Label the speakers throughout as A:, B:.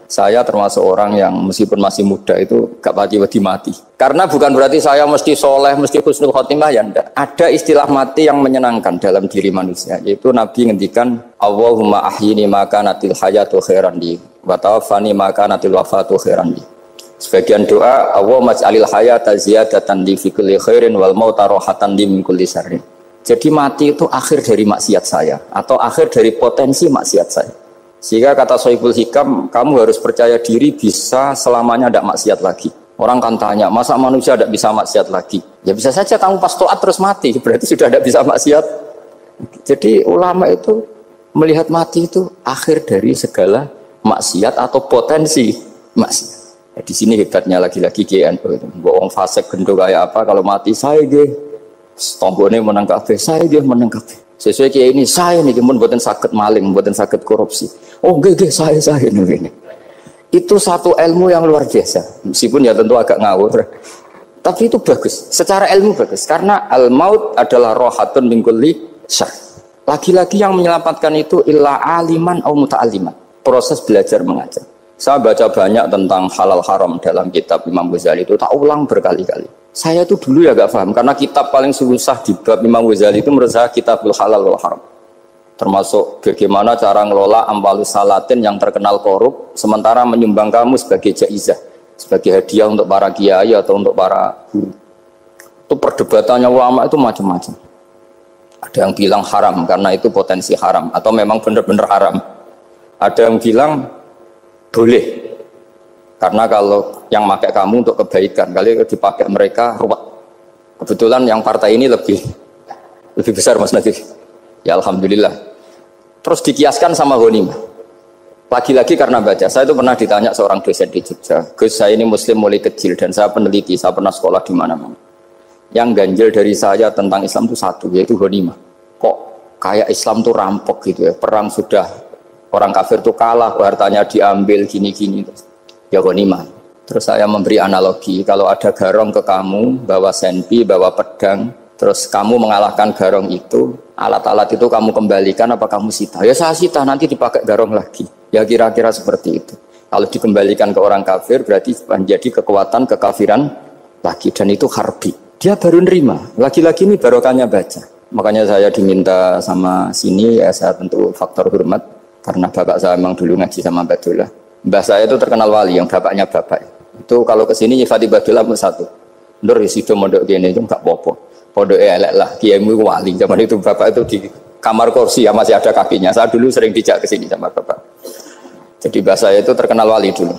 A: Saya termasuk orang yang meskipun masih muda itu gak pati-pati mati. Karena bukan berarti saya mesti soleh, mesti husnul khotimah, ya enggak. Ada istilah mati yang menyenangkan dalam diri manusia, yaitu Nabi ngendikan Allahumma ahyini maka natil hayatu khairan li wa tawaffani maka natil wafatu khairan li. Sebagian doa Allahumma ij'alil hayata ziyadatan li fi kulli khairin wal mauta rahatan li min kulli syarrin. Jadi mati itu akhir dari maksiat saya atau akhir dari potensi maksiat saya. Sehingga kata Sohibul Hikam, kamu harus percaya diri bisa selamanya tidak maksiat lagi. Orang kan tanya, masa manusia tidak bisa maksiat lagi? Ya bisa saja kamu pas toat terus mati, berarti sudah tidak bisa maksiat. Jadi ulama itu melihat mati itu akhir dari segala maksiat atau potensi maksiat. Ya, di sini hebatnya lagi-lagi GNU itu. Bohong fasik gendong kayak apa, kalau mati saya deh. Tombone menang kabeh, saya dia menang kabeh. Sesuai kayak ini, saya nih kemudian buatan sakit maling, buatan sakit korupsi. Oh gede saya ini. Itu satu ilmu yang luar biasa. Meskipun ya tentu agak ngawur. Tapi itu bagus. Secara ilmu bagus. Karena al-maut adalah rohatun min kulli syarr. Lagi-lagi yang menyelamatkan itu illa aliman au muta'alliman. Proses belajar mengajar. Saya baca banyak tentang halal haram dalam kitab Imam Ghazali itu, tak ulang berkali-kali. Saya itu dulu ya gak paham, karena kitab paling susah di bab Imam Ghazali itu menurut saya kitabul halal wal haram. Termasuk bagaimana cara ngelola amwalus salatin yang terkenal korup, sementara menyumbang kamu sebagai jaizah, sebagai hadiah untuk para kiai atau untuk para guru. Itu perdebatannya ulama itu macam-macam. Ada yang bilang haram karena itu potensi haram, atau memang benar-benar haram. Ada yang bilang boleh. Karena kalau yang pakai kamu untuk kebaikan, kali dipakai mereka ruwet. Kebetulan yang partai ini lebih besar Mas Nadif. Ya alhamdulillah. Terus dikiaskan sama ghanimah. Lagi-lagi karena baca, saya itu pernah ditanya seorang dosen di Jogja. Gus, saya ini muslim mulai kecil dan saya peneliti, saya pernah sekolah di mana-mana. Yang ganjil dari saya tentang Islam itu satu, yaitu ghanimah. Kok kayak Islam tuh rampok gitu ya, perang sudah orang kafir tuh kalah, hartanya diambil gini-gini. Ya ghanimah. Terus saya memberi analogi, kalau ada garong ke kamu, bawa senpi, bawa pedang, terus kamu mengalahkan garong itu, alat-alat itu kamu kembalikan apa kamu sita? Ya saya sita, nanti dipakai garong lagi. Ya kira-kira seperti itu. Kalau dikembalikan ke orang kafir, berarti menjadi kekuatan kekafiran lagi, dan itu harbi. Dia baru nerima, lagi-lagi ini barokahnya baca. Makanya saya diminta sama sini, ya saya tentu faktor hormat, karena bapak saya memang dulu ngaji sama Badullah. Mbah saya itu terkenal wali, yang bapaknya bapak. Itu kalau kesini nyifati Badullah pun satu. Nur isido mondok gini itu enggak apa-apa. Pondok elek lah, kiaimu wali. Zaman itu bapak itu di kamar kursi ya masih ada kakinya. Saya dulu sering dijak ke sini sama bapak. Jadi mbah saya itu terkenal wali dulu.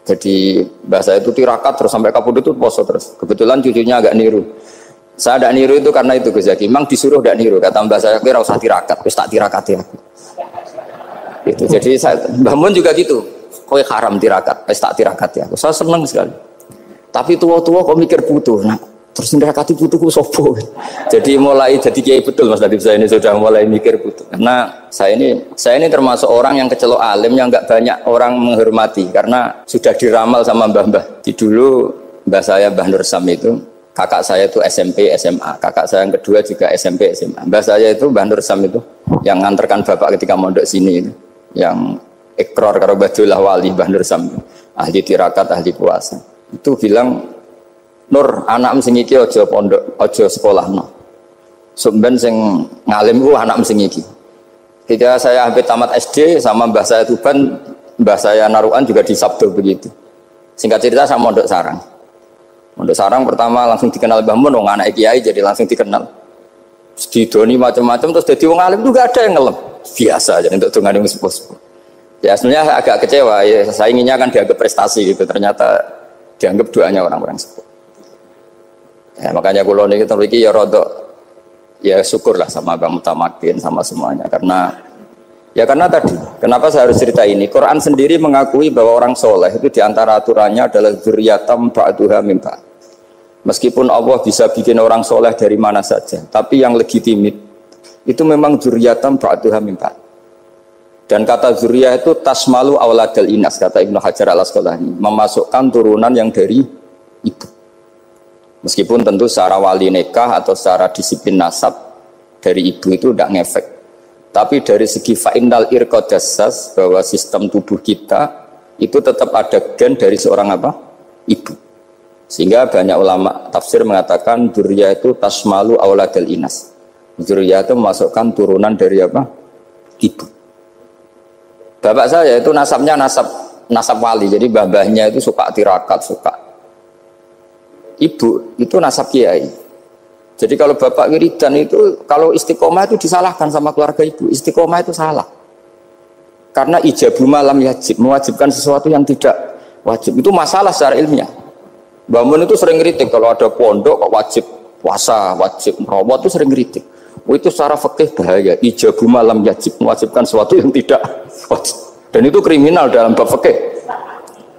A: Jadi mbah saya itu tirakat terus sampai kapundhut itu poso terus. Kebetulan cucunya agak niru. Saya tidak niru itu karena itu Gus Zaki. Memang disuruh tidak niru. Kata mbah saya, kira usah tirakat, terus tak tirakati aku. Itu. Jadi saya, Mbah Mun juga gitu. Kowe haram tirakat, wis tak tirakat ya. Saya senang sekali. Tapi tua-tua kok mikir butuh. Nah, terus tirakati butuhku sopo. Jadi mulai jadi kiai betul Mas Nadif, saya ini sudah mulai mikir butuh. Karena saya ini termasuk orang yang kecelok alim yang enggak banyak orang menghormati karena sudah diramal sama mbah-mbah. Di dulu mbah saya Mbah Nur Sam itu, kakak saya itu SMP SMA, kakak saya yang kedua juga SMP SMA. Mbah saya itu Mbah Nur Sam itu yang nganterkan bapak ketika mondok sini itu, yang ikrar karo Badullah wali Mbah Nur Sam, ahli tirakat, ahli puasa. Itu bilang, Nur, anak sing iki aja pondok, aja sekolahno. Sumben sing ngalim ku anak sing iki. Ketika saya hampir tamat SD sama mbah saya Tuban, mbah saya Narukan juga disabdo begitu. Singkat cerita sama Mondok Sarang. Mondok Sarang pertama langsung dikenal Mbah Mun, wong anak kiai jadi langsung dikenal. Didoni macam-macam terus jadi wong alim juga ada yang ngelem. Biasa aja untuk dongane wong sepuh-sepuh. Ya sebenarnya agak kecewa, ya, saya inginnya kan dianggap prestasi gitu, ternyata dianggap doanya orang-orang sepuh. Ya, makanya kalau ini kita memiliki ya rodok, ya syukurlah sama Bang Mutamakin sama semuanya, karena tadi, kenapa saya harus cerita ini? Quran sendiri mengakui bahwa orang soleh itu diantara aturannya adalah dzurriyyatam ba'duha min ba'd. Meskipun Allah bisa bikin orang soleh dari mana saja, tapi yang legitimit itu memang dzurriyyatam ba'duha min ba'd. Dan kata zuriyah itu tasmalu auladal inas, kata Ibnu Hajar al-Asqalani, memasukkan turunan yang dari ibu. Meskipun tentu secara wali nikah atau secara disiplin nasab dari ibu itu tidak ngefek. Tapi dari segi fa'innal irqadassas, bahwa sistem tubuh kita itu tetap ada gen dari seorang apa? Ibu. Sehingga banyak ulama tafsir mengatakan dzurriyyah itu tasmalu auladal inas. Dzurriyyah itu memasukkan turunan dari apa? Ibu. Bapak saya itu nasabnya nasab wali, jadi babahnya itu suka tirakat, suka. Ibu itu nasab kiai. Jadi kalau bapak wiridan itu, kalau istiqomah itu disalahkan sama keluarga ibu. Istiqomah itu salah. Karena ijabu malam yajib, mewajibkan sesuatu yang tidak wajib. Itu masalah secara ilmiah. Mbak Mun itu sering kritik kalau ada pondok kok wajib puasa, wajib merawat itu sering kritik. Itu secara fikih bahaya. Ijabu malam yajib, mewajibkan sesuatu yang tidak wajib. Dan itu kriminal dalam bab fikih.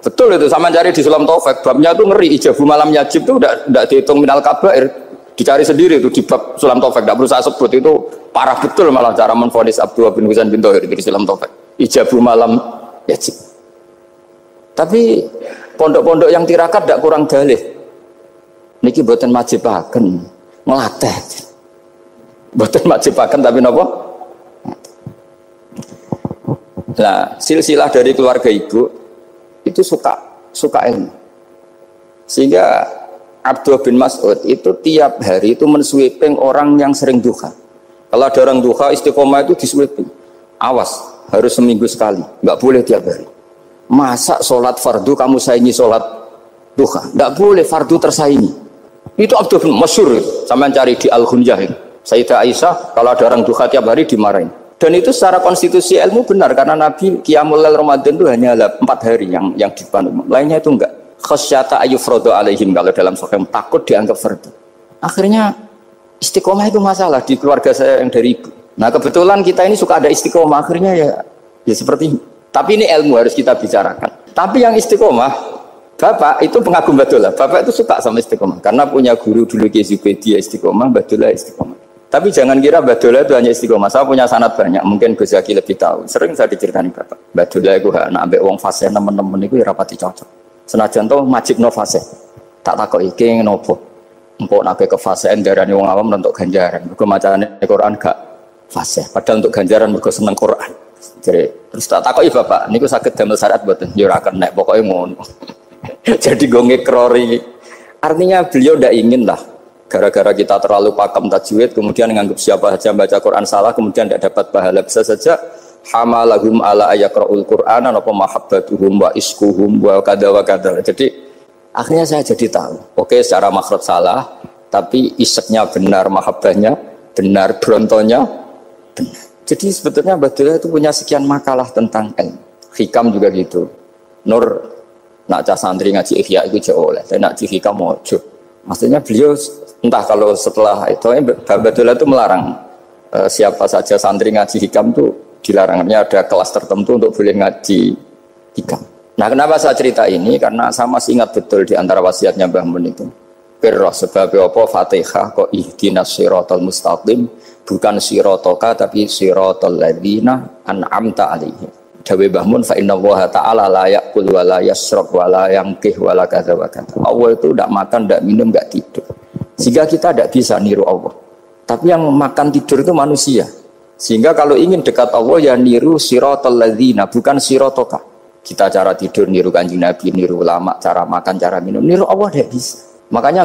A: Betul itu, sama cari di Sulam Taufik, babnya itu ngeri. Ijabu malam yajib itu tidak dihitung minal kabair. Dicari sendiri itu di bab Sulam Taufik, tidak perlu saya sebut, itu parah betul malah cara menvonis Abdullah bin Husain bin Thohir di Sulam Taufik. Ijabu malam yajib. Tapi pondok-pondok yang tirakat tidak kurang dalih. Niki boten majibaken, ngelatih. Boten majibaken tapi napa? Nah, silsilah dari keluarga ibu itu suka ilmu. Sehingga Abdullah bin Mas'ud itu tiap hari itu mensweeping orang yang sering duha. Kalau ada orang duha istiqomah itu disweeping. Awas, harus seminggu sekali, nggak boleh tiap hari. Masa sholat fardu kamu saingi sholat duha? Nggak boleh, fardu tersaingi. Itu Abdullah bin Masyhur, sampean cari di Al-Ghunjah. Sayyidah Aisyah kalau ada orang duha tiap hari dimarahin. Dan itu secara konstitusi ilmu benar karena Nabi Qiyamul Lail Ramadan itu hanya 4 hari yang dipandu. Lainnya itu enggak. Khasyata ayyufrodo alaihim, kalau dalam sahih takut dianggap fardu. Akhirnya istiqomah itu masalah di keluarga saya yang dari ibu. Nah kebetulan kita ini suka ada istiqomah, akhirnya ya seperti ini. Tapi ini ilmu harus kita bicarakan. Tapi yang istiqomah, bapak itu pengagum Badulah. Bapak itu suka sama istiqomah karena punya guru dulu Ki Zubaidi istiqomah, Badulah istiqomah. Tapi jangan kira Badulah itu hanya istiqomah. Saya punya sanad banyak, mungkin Gus Zaki lebih tahu. Sering saya diceritani bapak. Badulah itu anak ambek wong fase teman-teman itu rapati cocok. Senajan to majib no fase, tak takut iki nopo, empuk nabe ke fase darani wong awam untuk ganjaran. Mergo macane Quran gak fase, padahal untuk ganjaran mergo seneng Quran. Jadi terus tak takoki bapak, niku saged damel syarat mboten? Ya ora kenek, pokoke ngono. Jadi go ngekrori. Artinya beliau ndak ingin lah gara-gara kita terlalu pakem tajwid kemudian menganggap siapa saja baca Quran salah kemudian tidak dapat pahala. Bisa saja hamalahum ala ayakra'ul Qur'ana napa mahabbatuhum wa iskuhum wa kada wa kada. Jadi akhirnya saya jadi tahu. Oke, secara makhraj salah, tapi iseknya benar, mahabbahnya benar, brontonya benar. Jadi sebetulnya Badulah itu punya sekian makalah tentang ilmu. Hikam juga gitu. Nur nak cah santri ngaji Ihya itu jauh oleh, saya nak hikam mojo. Maksudnya beliau entah kalau setelah itu Badulah itu melarang siapa saja santri ngaji hikam itu dilarangnya ada kelas tertentu untuk boleh ngaji hikam. Nah kenapa saya cerita ini? Karena saya masih ingat betul di antara wasiatnya Mbah Mun itu. Pirroh sebab apa Fatihah kok ihdinas siratal mustaqim, bukan siratoka tapi siratal ladzina an'amta alaihim. Dawe Mbah Mun fa innallaha ta'ala la ya'kul wa la yashrab wa la yanqih wa la kadza wa kadza. Allah itu tidak makan, tidak minum, tidak tidur. Sehingga kita tidak bisa niru Allah. Tapi yang makan tidur itu manusia. Sehingga kalau ingin dekat Allah ya niru siratal ladzina, bukan siratoka. Kita cara tidur niru Kanjeng Nabi, niru ulama, cara makan, cara minum, niru Allah tidak bisa. Makanya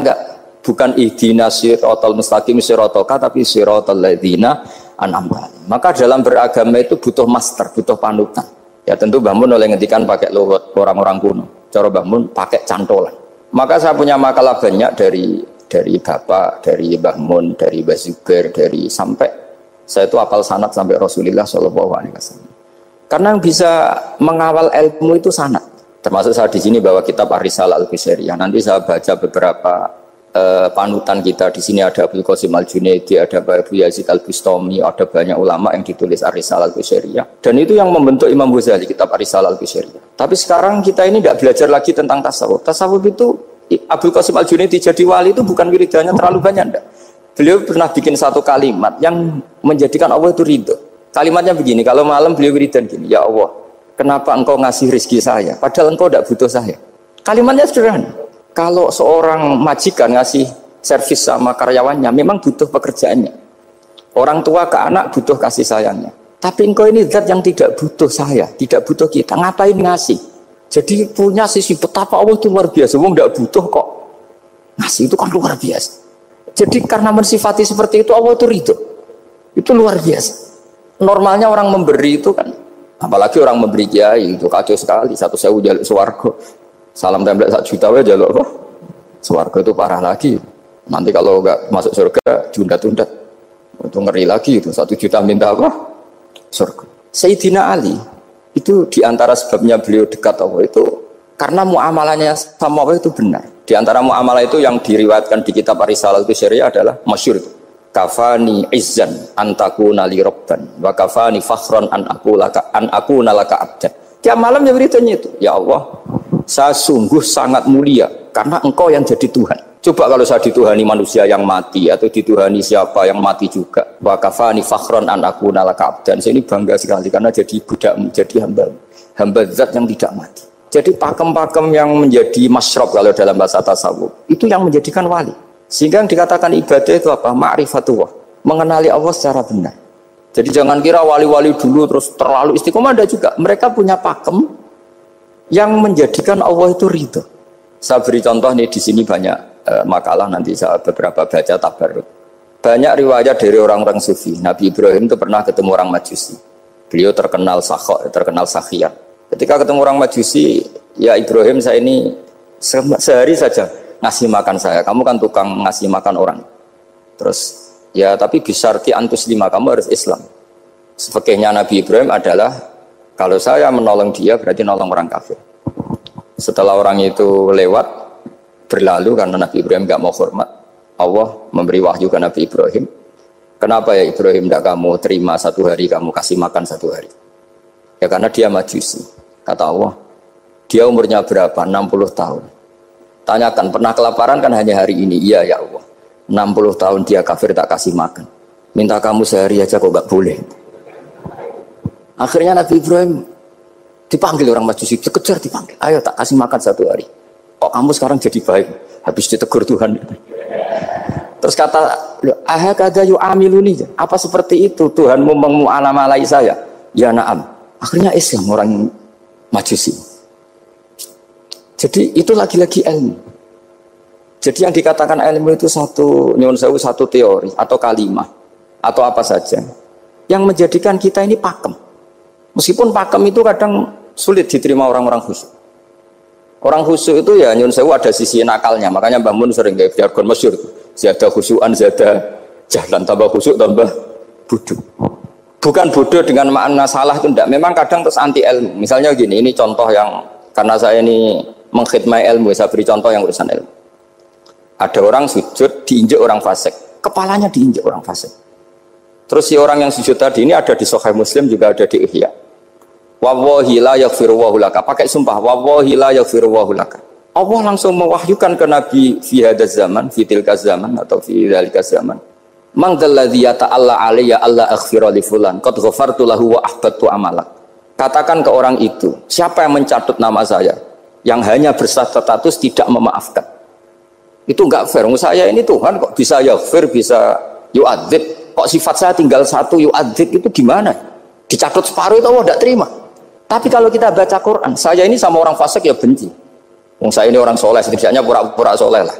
A: bukan ihdinas siratal mustaqim siratoka tapi siratal ladzina an'amta. Maka dalam beragama itu butuh master, butuh panutan. Ya tentu Mbah Mun oleh ngendikan pakai luhut orang-orang kuno. Cara Mbah Mun pakai cantolan. Maka saya punya makalah banyak dari Bapak, dari Mbah Mun, dari Mbah Zubair, dari sampai saya itu hafal sanad sampai Rasulullah SAW. Karena yang bisa mengawal ilmu itu sanad. Termasuk saya di sini bawa kitab Ar-Risalah Al-Qusairiyah. Nanti saya baca beberapa panutan kita. Di sini ada Abdul Qasim Al-Junaidi, ada Abu Yazid Al-Bustami, ada banyak ulama yang ditulis Ar-Risalah Al-Qusairiyah. Dan itu yang membentuk Imam Ghazali, kitab Ar-Risalah Al-Qusairiyah. Tapi sekarang kita ini tidak belajar lagi tentang tasawuf. Tasawuf itu Abdul Qasim Al-Junaidi jadi wali itu bukan wiridannya terlalu banyak, enggak. Beliau pernah bikin satu kalimat yang menjadikan Allah itu ridho. Kalimatnya begini, kalau malam beliau wiridan gini, ya Allah, kenapa engkau ngasih rezeki saya, padahal engkau tidak butuh saya. Kalimatnya sederhana. Kalau seorang majikan ngasih servis sama karyawannya, memang butuh pekerjaannya. Orang tua ke anak butuh kasih sayangnya. Tapi engkau ini zat yang tidak butuh saya, tidak butuh kita, ngapain ngasih? Jadi punya sisi betapa Allah itu luar biasa. Wong tidak butuh kok ngasih, itu kan luar biasa. Jadi karena mensifati seperti itu Allah itu ridho. Itu luar biasa. Normalnya orang memberi itu kan, apalagi orang memberi kiai itu kacau sekali. 1.000 jaluk swarga. Salam template 1 juta wae jaluk apa? Swarga itu parah lagi. Nanti kalau enggak masuk surga tunda-tunda. Itu ngeri lagi itu 1 juta minta apa? Surga. Sayyidina Ali itu diantara sebabnya beliau dekat Allah itu karena muamalahnya sama Allah itu benar. Di antara muamalah itu yang diriwayatkan di kitab Ar-Risalah itu syariah adalah masyhur itu. Kafani izzan antakuna li rabban wa kafani fakhran an aku nalaka abdan. Tiap malam ya beritanya itu. Ya Allah, saya sungguh sangat mulia karena engkau yang jadi Tuhan. Coba kalau saya dituhani manusia yang mati atau dituhani siapa yang mati juga. Wa kafani fakhran an aku nalaka abdan. Saya ini bangga sekali karena jadi budak, jadi hamba zat yang tidak mati. Jadi pakem-pakem yang menjadi masyrab kalau dalam bahasa tasawuf itu yang menjadikan wali. Sehingga yang dikatakan ibadah itu apa? Ma'rifatullah, mengenali Allah secara benar. Jadi jangan kira wali-wali dulu terus terlalu istiqomah, ada juga. Mereka punya pakem yang menjadikan Allah itu ridho. Saya beri contoh nih di sini banyak makalah nanti saya beberapa baca tabarruk. Banyak riwayat dari orang-orang sufi. Nabi Ibrahim itu pernah ketemu orang Majusi. Beliau terkenal sakhok, terkenal sakhiyah. Ketika ketemu orang Majusi, ya Ibrahim saya ini sehari saja ngasih makan saya. Kamu kan tukang ngasih makan orang. Terus ya tapi bisarti antus lima, kamu harus Islam. Fikihnya Nabi Ibrahim adalah kalau saya menolong dia berarti nolong orang kafir. Setelah orang itu lewat berlalu karena Nabi Ibrahim gak mau hormat, Allah memberi wahyu ke Nabi Ibrahim. Kenapa ya Ibrahim tidak kamu terima 1 hari, kamu kasih makan 1 hari? Ya karena dia Majusi. Kata Allah, dia umurnya berapa? 60 tahun. Tanyakan, pernah kelaparan kan hanya hari ini? Iya ya Allah. 60 tahun dia kafir tak kasih makan. Minta kamu sehari aja kok gak boleh. Akhirnya Nabi Ibrahim dipanggil orang Majusi, dikejar dipanggil. Ayo tak kasih makan 1 hari. Kok kamu sekarang jadi baik? Habis ditegur Tuhan. Terus kata, ahakada yu'amiluni. Apa seperti itu Tuhanmu mengu'alamalai saya? Ya na'am. Akhirnya Islam orang Majusi. Jadi itu lagi-lagi ilmu. Jadi yang dikatakan ilmu itu satu teori atau kalimah atau apa saja yang menjadikan kita ini pakem. Meskipun pakem itu kadang sulit diterima orang-orang khusyuk. Orang khusyuk itu ya nyun sewu ada sisi nakalnya. Makanya Mbah Mun sering kayak jargon masyhur. Zada khusyuan, zada jahlan, tambah khusyuk tambah bodoh. Bukan bodoh dengan makna salah itu enggak. Memang kadang terus anti ilmu. Misalnya gini, ini contoh yang karena saya ini mengkhidmati ilmu, saya beri contoh yang urusan ilmu. Ada orang sujud diinjek orang fasik, kepalanya diinjek orang fasik. Terus si orang yang sujud tadi ini ada di Sahih Muslim, juga ada di Ihya. Wallahi la yaghfiru wa laka. Pakai sumpah, wallahi la yaghfiru wa laka. Allah langsung mewahyukan ke Nabi fi hadzal zaman, fi tilka zaman atau fi dzalika zaman. Man dzalladzi yata'alla alayya alla aghfira li fulan qad ghafartu lahu wa ahbattu amalak. Katakan ke orang itu, siapa yang mencatut nama saya yang hanya berstatus tidak memaafkan. Itu enggak fair. Saya ini Tuhan kok bisa yaghfir, bisa yu'adzib. Kok sifat saya tinggal 1 yu'adzib, itu gimana? Dicatut separuh itu Allah tidak terima. Tapi kalau kita baca Quran, saya ini sama orang fasik ya benci. Saya ini orang soleh, setidaknya pura-pura soleh lah.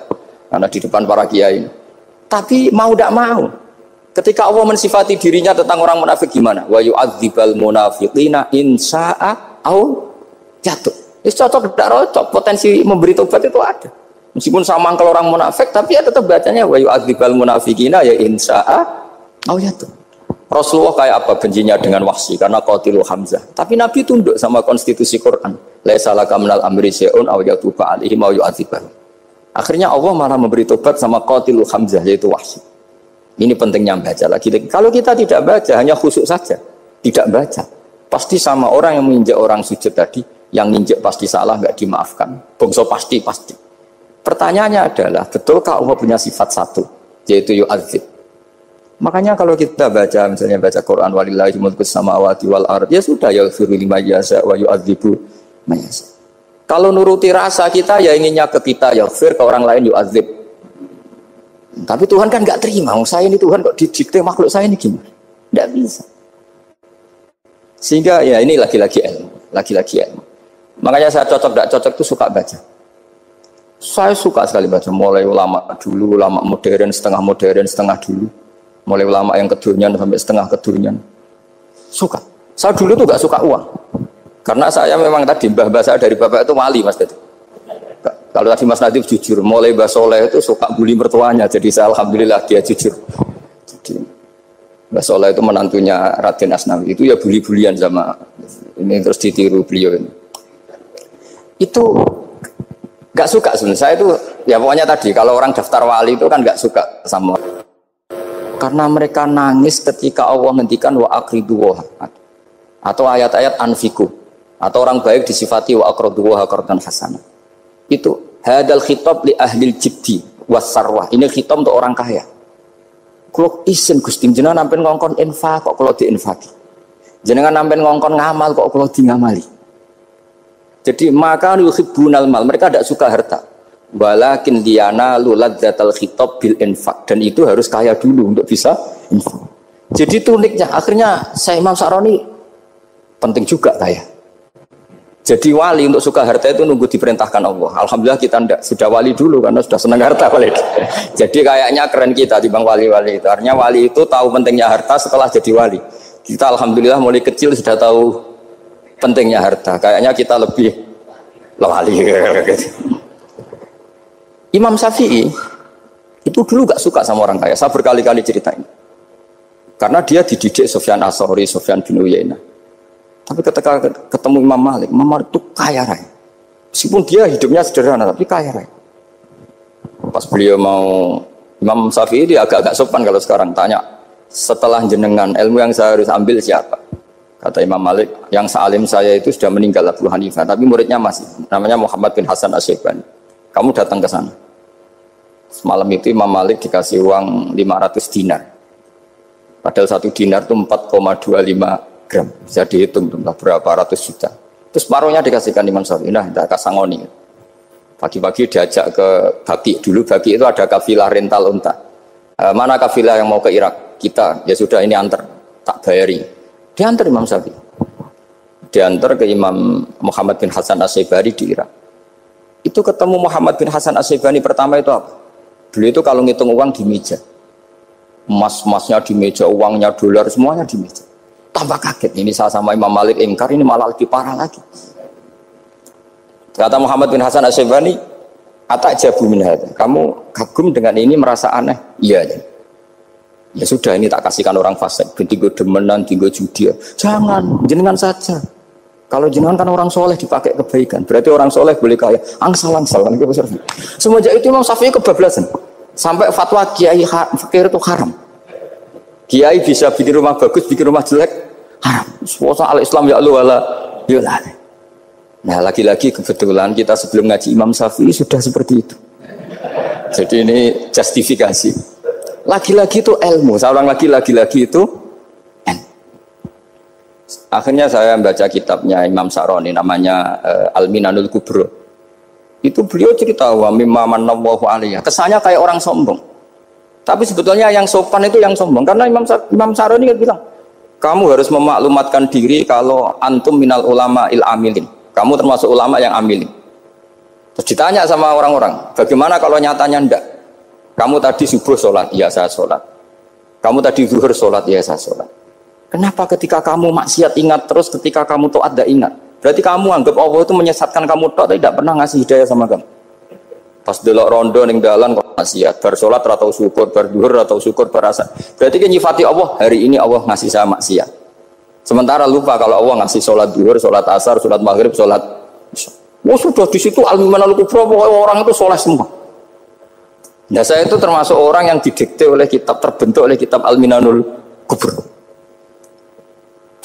A: Karena di depan para kiai. Tapi mau tidak mau. Ketika Allah mensifati dirinya tentang orang munafik gimana? Wa yu'adzibal munafiqina in sya'a au jatuh. Itu cocok tidak cocok, potensi memberi tobat itu ada. Meskipun sama kalau orang munafik, tapi ya tetap bacanya wa yu'adzibal munafiqina ya in sya'a au jatuh. Rasulullah kayak apa bencinya dengan Wahsy karena qatilu Hamzah. Tapi Nabi tunduk sama konstitusi Quran. Laisa laka minal amri syai'un aw yatuba alaihim aw yu'adzibahum. Akhirnya Allah malah memberi tobat sama qatilu Hamzah yaitu Wahsy. Ini pentingnya baca lagi. Kalau kita tidak baca, hanya khusyuk saja, tidak baca, pasti sama orang yang menginjak orang sujud tadi, yang nginjak pasti salah, nggak dimaafkan. Bongso pasti. Pertanyaannya adalah, betulkah Allah punya sifat 1, yaitu yu'adzib? Makanya kalau kita baca, misalnya baca Quran, walillahi mulkus samawati wal ard, ya sudah, yaghfiru liman yasha wa yu'adzibu man yasha. Kalau nuruti rasa kita, ya inginnya ke kita, yaghfir, ke orang lain yu'adzib. Tapi Tuhan kan nggak terima. Saya ini Tuhan kok didikte makhluk saya ini gimana? Nggak bisa. Sehingga ya ini lagi-lagi ilmu. Makanya saya cocok tidak cocok itu suka baca. Saya suka sekali baca, mulai ulama dulu, ulama modern, setengah dulu. Mulai ulama yang kedunian sampai setengah kedunian. Suka. Saya dulu tuh gak suka uang. Karena saya memang tadi mbah saya dari bapak itu wali Mas tadi. Kalau tadi Mas Nadif jujur, mulai Mbah Soleh itu suka bully mertuanya. Jadi saya alhamdulillah dia jujur. Jadi Mbah Soleh itu menantunya Raden Asnawi. Itu ya bully-bulian sama ini terus ditiru beliau ini. Itu gak suka sebenarnya. Saya itu ya pokoknya tadi kalau orang daftar wali itu kan gak suka sama. Karena mereka nangis ketika Allah ngendikan wa aqridu atau ayat-ayat anfiku atau orang baik disifati wa aqridu wa qardan hasanah. Itu hadal khitab li ahlil jibdi was sarwah. Ini khitab untuk orang kaya. Kalau isin Gusti jenengan nampen ngongkon infak kok kalau diinfaki. Jenengan nampen ngongkon ngamal kok kalau di ngamali. Jadi maka yuhibbunal mal, mereka tidak suka harta. Walakin diana luladzatal khitab bil infak, dan itu harus kaya dulu untuk bisa infak. Jadi itu uniknya. Akhirnya saya Imam Sa'roni penting juga kaya. Jadi wali untuk suka harta itu nunggu diperintahkan Allah. Alhamdulillah kita tidak, sudah wali dulu karena sudah senang harta wali. Jadi kayaknya keren kita dibanding wali-wali itu. Artinya wali itu tahu pentingnya harta setelah jadi wali. Kita alhamdulillah mulai kecil sudah tahu pentingnya harta. Kayaknya kita lebih wali. Imam Syafi'i itu dulu gak suka sama orang kaya. Saya berkali-kali ceritain. Karena dia dididik Sufyan As-Tsauri, Sufyan bin Uyainah. Tapi ketika ketemu Imam Malik itu kaya raya. Meskipun dia hidupnya sederhana, tapi kaya raya. Pas beliau mau, Imam Syafi'i dia agak-agak sopan kalau sekarang tanya, setelah jenengan ilmu yang saya harus ambil siapa? Kata Imam Malik, yang sealim saya itu sudah meninggal Abu Hanifah, tapi muridnya masih, namanya Muhammad bin Hasan Asy-Syaibani. Kamu datang ke sana. Semalam itu Imam Malik dikasih uang 500 dinar. Padahal 1 dinar itu 4,25 gram. Bisa dihitung berapa ratus juta. Terus separuhnya dikasihkan Imam Syafi'i. Nah, tidak kasangoni. Pagi-pagi diajak ke Baki. Dulu Baki itu ada kafilah rental unta. Mana kafilah yang mau ke Irak? Kita. Ya sudah ini antar. Tak bayari. Diantar Imam Syafi'i. Diantar ke Imam Muhammad bin Hasan Asy-Syaibani di Irak. Itu ketemu Muhammad bin Hasan Asy-Syaibani pertama itu apa? Beliau itu kalau ngitung uang di meja. Emas-emasnya di meja, uangnya dolar, semuanya di meja. Tambah kaget, ini saya sama Imam Malik ingkar, ini malah lebih parah lagi. Kata Muhammad bin Hasan Asy-Syaibani, "Atajabu min hadza." Kamu kagum dengan ini, merasa aneh? Iya. Ya sudah, ini tak kasihkan orang fasik, tinggo demenan, tinggo judi. Jangan, jenengan saja. Kalau jenengan kan orang soleh dipakai kebaikan, berarti orang soleh boleh kaya. Angsal-angsal kan itu. Semenjak itu Imam Syafi'i kebablasan. Sampai fatwa kiai fakir itu haram. Kiai bisa bikin rumah bagus, bikin rumah jelek, haram. Suasana al-Islam ya Allah wala yulah. Nah, lagi-lagi kebetulan kita sebelum ngaji Imam Syafi'i sudah seperti itu. Jadi ini justifikasi. Lagi-lagi itu ilmu. Saya ulang lagi itu akhirnya saya baca kitabnya Imam Sa'roni namanya Al-Minanul Kubro. Itu beliau cerita wa mimma manallahu alaihi. Kesannya kayak orang sombong. Tapi sebetulnya yang sopan itu yang sombong. Karena Imam Sa'roni kan bilang, kamu harus memaklumatkan diri kalau antum minal ulama il amilin. Kamu termasuk ulama yang amilin. Terus ditanya sama orang-orang, bagaimana kalau nyatanya ndak? Kamu tadi subuh sholat, iya saya sholat. Kamu tadi zuhur sholat, iya saya sholat. Kenapa ketika kamu maksiat ingat terus, ketika kamu taat tidak ingat? Berarti kamu anggap Allah itu menyesatkan kamu taat, tidak pernah ngasih hidayah sama kamu. Pas delok rondo ning dalan kok maksiat, bar salat atau syukur, bar zuhur atau syukur berasa. Berarti kan nyifati Allah, hari ini Allah ngasih saya maksiat. Sementara lupa kalau Allah ngasih salat zuhur, salat asar, salat maghrib, salat isya. Oh sudah di situ al-Minanul Kubro, orang itu soleh semua. Nah saya itu termasuk orang yang didikte oleh kitab, terbentuk oleh kitab Al-Minanul Kubro.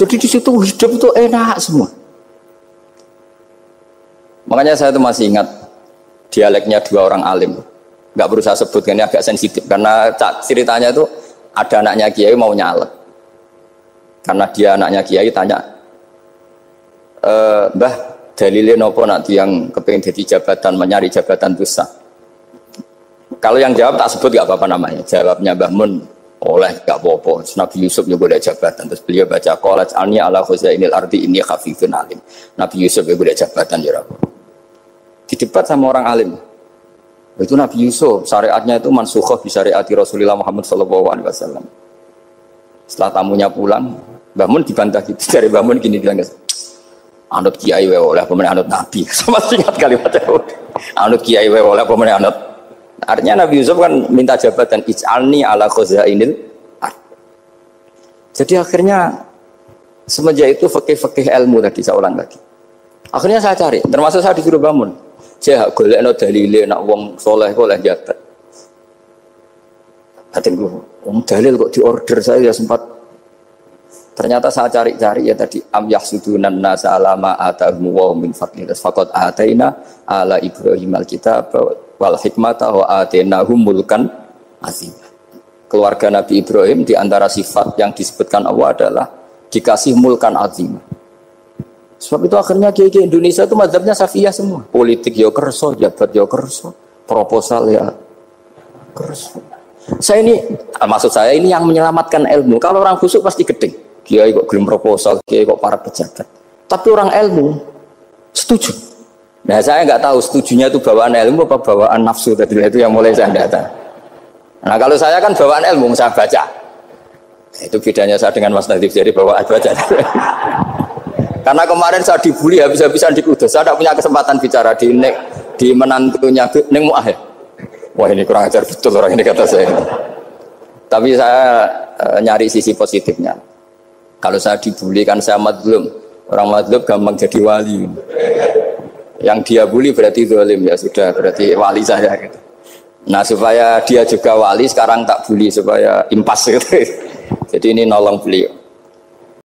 A: Jadi di situ hidup itu enak semua. Makanya saya itu masih ingat dialeknya dua orang alim. Nggak perlu saya sebutkan, ini agak sensitif karena ceritanya itu ada anaknya kiai mau nyalek. Karena dia anaknya kiai tanya, Mbah dalilnya nopo nanti yang kepengen jadi jabatan, mencari jabatan pusat. Kalau yang jawab tak sebut nggak apa-apa namanya. Jawabnya Mbah Mun, oleh gak apa-apa. Nabi Yusuf juga ada jabatan. Terus beliau baca qalat alni ala khuzainil ardi inni khafifun alim. Nabi Yusuf juga ada jabatan ya Rabb. Didebat sama orang alim. Itu Nabi Yusuf, syariatnya itu mansukhah bi syariati Rasulullah Muhammad sallallahu alaihi wasallam. Setelah tamunya pulang, Mbah Mun dibantah gitu. Dari Mbah Mun gini bilang, anut kiai wae oleh pemenang anut nabi. Sama singkat kalimatnya. Anut kiai wae oleh pemenang anut. Artinya Nabi Yusuf kan minta jabatan ij'alni ala khuzainil ard. Jadi akhirnya semenjak itu fikih-fikih ilmu tadi saya ulang lagi. Akhirnya saya cari, termasuk saya disuruh bangun. Saya golekno dalile nak wong soleh kok oleh jabat. Katanya wong dalil kok diorder saya ya sempat. Ternyata saya cari-cari ya tadi am yahsudunan nasa alama atahum wa min fadlillah faqad ataina ala ibrahim alkitab wal hikmata wa atainahum mulkan azim. Keluarga Nabi Ibrahim di antara sifat yang disebutkan Allah adalah dikasih mulkan azim. Sebab itu akhirnya kiai Indonesia itu mazhabnya Safiyah semua. Politik ya kerso, jabat ya kerso, proposal ya kerso. Saya ini, maksud saya ini yang menyelamatkan ilmu. Kalau orang khusuk pasti gedeng. Kiai kok gelem proposal, kiai kok para pejabat. Tapi orang ilmu setuju. Nah saya nggak tahu setujunya itu bawaan ilmu apa bawaan nafsu tadi itu yang mulai saya data. Nah kalau saya kan bawaan ilmu saya baca. Itu bedanya saya dengan Mas Nadif jadi bawaan baca. Karena kemarin saya dibully habis-habisan di Kudus, saya tidak punya kesempatan bicara di menantunya Neng Mu'ah. Wah ini kurang ajar betul orang ini kata saya. Tapi saya nyari sisi positifnya. Kalau saya dibully kan saya madlum. Orang madlum gampang jadi wali. Yang dia bully berarti zalim ya sudah berarti wali saya gitu. Nah supaya dia juga wali sekarang tak bully supaya impas gitu. Jadi ini nolong beliau.